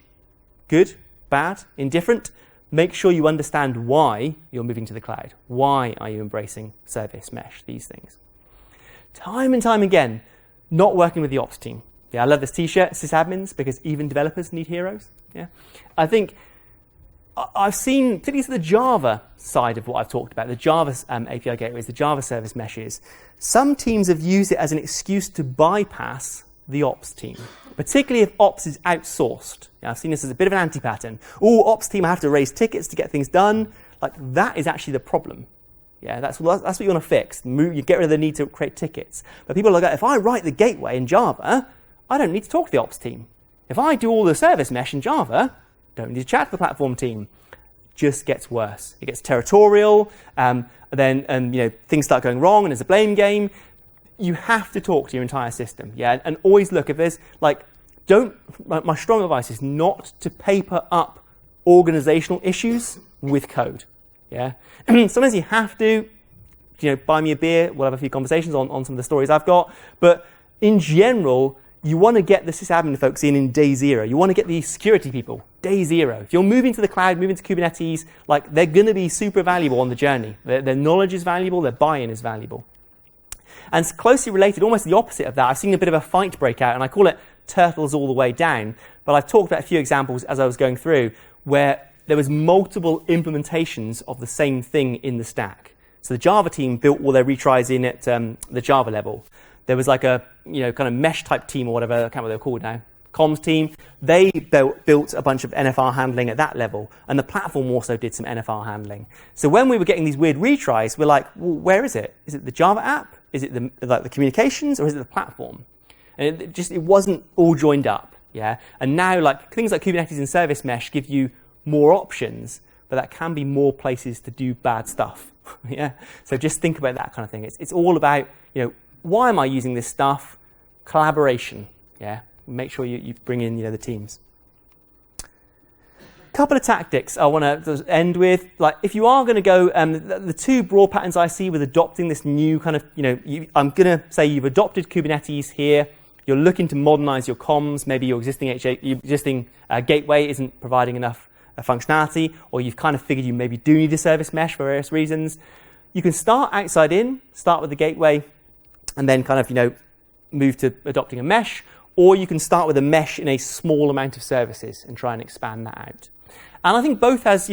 good, bad, indifferent. Make sure you understand why you're moving to the cloud. Why are you embracing service mesh, these things? Time and time again, not working with the ops team. Yeah, I love this t-shirt, sysadmins, because even developers need heroes. Yeah, I think I've seen, particularly the Java side of what I've talked about, the Java API gateways, the Java service meshes, some teams have used it as an excuse to bypass the ops team, particularly if ops is outsourced. I've seen this as a bit of an anti-pattern. Oh, ops team have to raise tickets to get things done. Like, that is actually the problem. Yeah, that's what you want to fix. You get rid of the need to create tickets. But people are like, if I write the gateway in Java, I don't need to talk to the ops team. If I do all the service mesh in Java, don't need to chat to the platform team. Just gets worse. It gets territorial, then things start going wrong, and there's a blame game. You have to talk to your entire system, yeah, and always look if there's my strong advice is not to paper up organizational issues with code, yeah. Sometimes you have to, buy me a beer. We'll have a few conversations on some of the stories I've got, but in general, you want to get the sysadmin folks in day 0. You want to get the security people day 0. If you're moving to the cloud, moving to Kubernetes, they're going to be super valuable on the journey. Their knowledge is valuable, their buy-in is valuable. And it's closely related, almost the opposite of that. I've seen a bit of a fight break out, and I call it turtles all the way down. But I've talked about a few examples as I was going through where there was multiple implementations of the same thing in the stack. So the Java team built all their retries in at the Java level. There was like a kind of mesh type team or whatever, I can't remember what they're called now, comms team. They built a bunch of NFR handling at that level, and the platform also did some NFR handling. So when we were getting these weird retries, we're like, well, where is it? Is it the Java app? Is it the communications, or is it the platform? And it wasn't all joined up, yeah. And now things like Kubernetes and Service Mesh give you more options, but that can be more places to do bad stuff, yeah. So just think about that kind of thing. It's all about why am I using this stuff? Collaboration, yeah. Make sure you bring in the teams. Couple of tactics I want to end with. If you are going to go, the 2 broad patterns I see with adopting this new kind of, I'm going to say you've adopted Kubernetes here. You're looking to modernize your comms. Maybe your existing gateway isn't providing enough functionality, or you've kind of figured you maybe do need a service mesh for various reasons. You can start outside in, start with the gateway, and then kind of, move to adopting a mesh, or you can start with a mesh in a small amount of services and try and expand that out. And I think both has,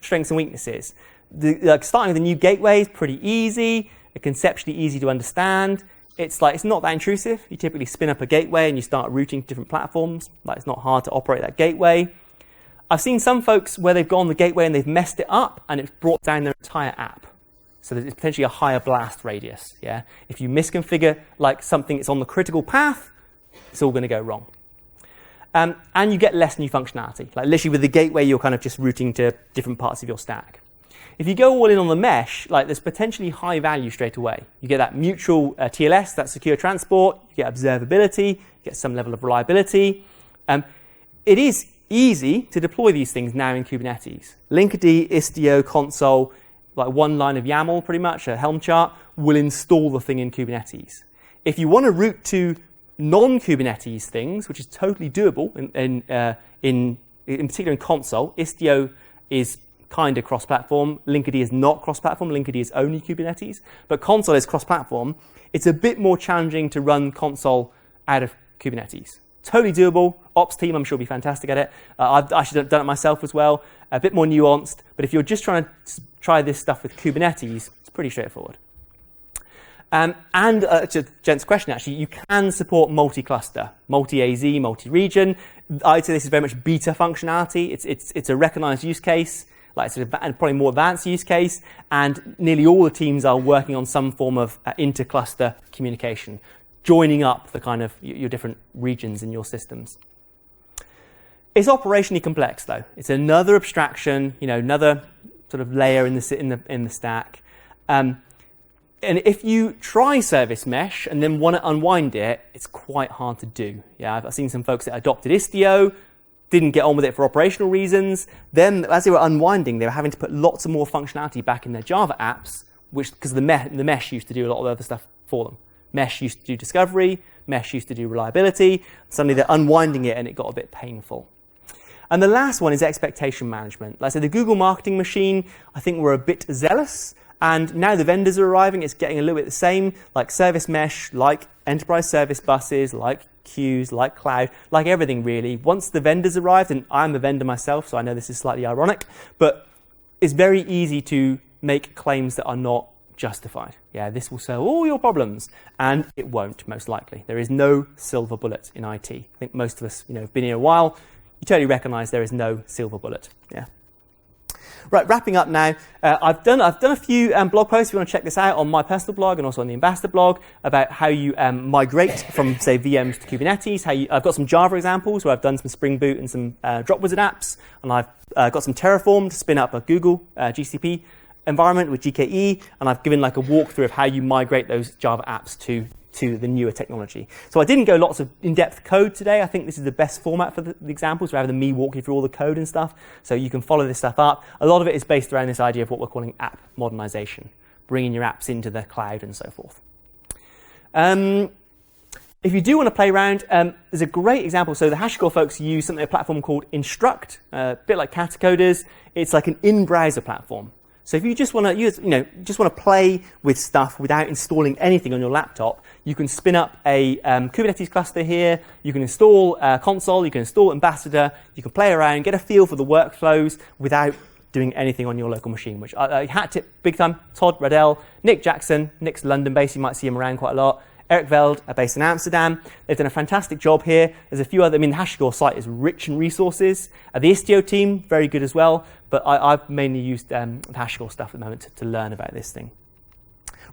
strengths and weaknesses. Starting with a new gateway is pretty easy, conceptually easy to understand. It's not that intrusive. You typically spin up a gateway and you start routing to different platforms. It's not hard to operate that gateway. I've seen some folks where they've gone the gateway and they've messed it up and it's brought down their entire app. So there's potentially a higher blast radius, yeah? If you misconfigure something that's on the critical path, it's all going to go wrong. And you get less new functionality. Literally with the gateway, you're kind of just routing to different parts of your stack. If you go all in on the mesh, there's potentially high value straight away. You get that mutual TLS, that secure transport, you get observability, you get some level of reliability. It is easy to deploy these things now in Kubernetes. Linkerd, Istio, Consul, like one line of YAML, pretty much, a Helm chart, will install the thing in Kubernetes. If you want to route to non-Kubernetes things, which is totally doable in particular in Consul, Istio is kind of cross-platform. Linkerd is not cross-platform. Linkerd is only Kubernetes. But Consul is cross-platform. It's a bit more challenging to run Consul out of Kubernetes. Totally doable. Ops team, I'm sure, will be fantastic at it. I've actually done it myself as well. A bit more nuanced. But if you're just trying to try this stuff with Kubernetes, it's pretty straightforward. To Jent's question, actually, you can support multi-cluster, multi-AZ, multi-region. I'd say this is very much beta functionality. It's a recognized use case, like it's probably more advanced use case, and nearly all the teams are working on some form of inter-cluster communication, joining up the kind of your different regions in your systems. It's operationally complex, though. It's another abstraction, another sort of layer in the stack. And if you try service mesh and then want to unwind it, it's quite hard to do. Yeah, I've seen some folks that adopted Istio, didn't get on with it for operational reasons. Then, as they were unwinding, they were having to put lots of more functionality back in their Java apps, because the mesh used to do a lot of other stuff for them. Mesh used to do discovery, mesh used to do reliability. Suddenly they're unwinding it and it got a bit painful. And the last one is expectation management. Like I said, the Google marketing machine, I think we're a bit zealous. And now the vendors are arriving, it's getting a little bit the same, like service mesh, like enterprise service buses, like queues, like cloud, like everything really. Once the vendors arrived, and I'm a vendor myself, so I know this is slightly ironic, but it's very easy to make claims that are not justified. Yeah, this will solve all your problems, and it won't, most likely. There is no silver bullet in IT. I think most of us, have been here a while. You totally recognize there is no silver bullet. Yeah. Right, wrapping up now. I've done a few blog posts. If you want to check this out on my personal blog and also on the Ambassador blog about how you migrate from, say, VMs to Kubernetes. I've got some Java examples where I've done some Spring Boot and some Drop Wizard apps, and I've got some Terraform to spin up a Google GCP environment with GKE, and I've given like a walkthrough of how you migrate those Java apps to the newer technology. So I didn't go lots of in-depth code today. I think this is the best format for the examples rather than me walking through all the code and stuff. So you can follow this stuff up. A lot of it is based around this idea of what we're calling app modernization, bringing your apps into the cloud and so forth. If you do want to play around, there's a great example. So the HashiCorp folks use a platform called Instruct, a bit like Catacoders. It's like an in-browser platform. So if you just want to use, just want to play with stuff without installing anything on your laptop, you can spin up a Kubernetes cluster here. You can install Consul. You can install Ambassador. You can play around, get a feel for the workflows without doing anything on your local machine. Which I hat tip big time. Todd Riddell, Nick Jackson. Nick's London-based. You might see him around quite a lot. Eric Veld, based in Amsterdam. They've done a fantastic job here. There's a few other, the HashiCorp site is rich in resources. The Istio team, very good as well. But I've mainly used the HashiCorp stuff at the moment to learn about this thing.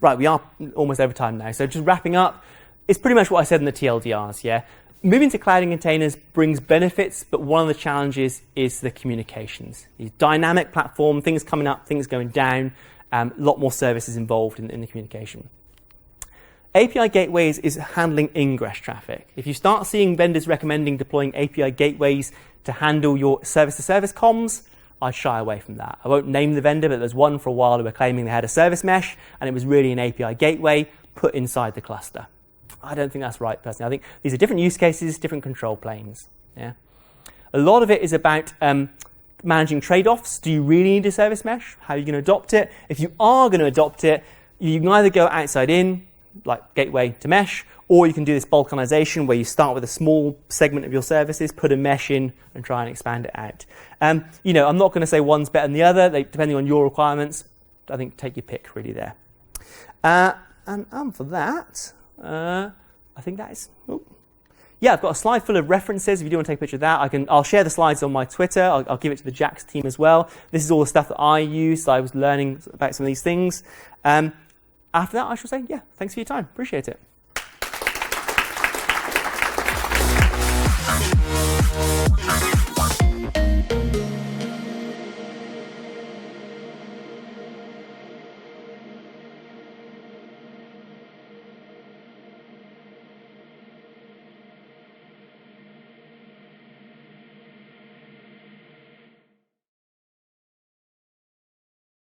Right, we are almost over time now. So just wrapping up, it's pretty much what I said in the TLDRs, yeah? Moving to cloud and containers brings benefits, but one of the challenges is the communications. These dynamic platform, things coming up, things going down, a lot more services involved in the communication. API gateways is handling ingress traffic. If you start seeing vendors recommending deploying API gateways to handle your service-to-service comms, I'd shy away from that. I won't name the vendor, but there's one for a while who were claiming they had a service mesh, and it was really an API gateway put inside the cluster. I don't think that's right, personally. I think these are different use cases, different control planes. Yeah. A lot of it is about managing trade-offs. Do you really need a service mesh? How are you going to adopt it? If you are going to adopt it, you can either go outside in, like gateway to mesh, or you can do this balkanization where you start with a small segment of your services, put a mesh in, and try and expand it out. I'm not going to say one's better than the other, depending on your requirements. I think take your pick really there. And for that, I think that is. Yeah, I've got a slide full of references. If you do want to take a picture of that, I'll share the slides on my Twitter. I'll give it to the Jax team as well. This is all the stuff that I use. So I was learning about some of these things. After that, I shall say, yeah, thanks for your time. Appreciate it.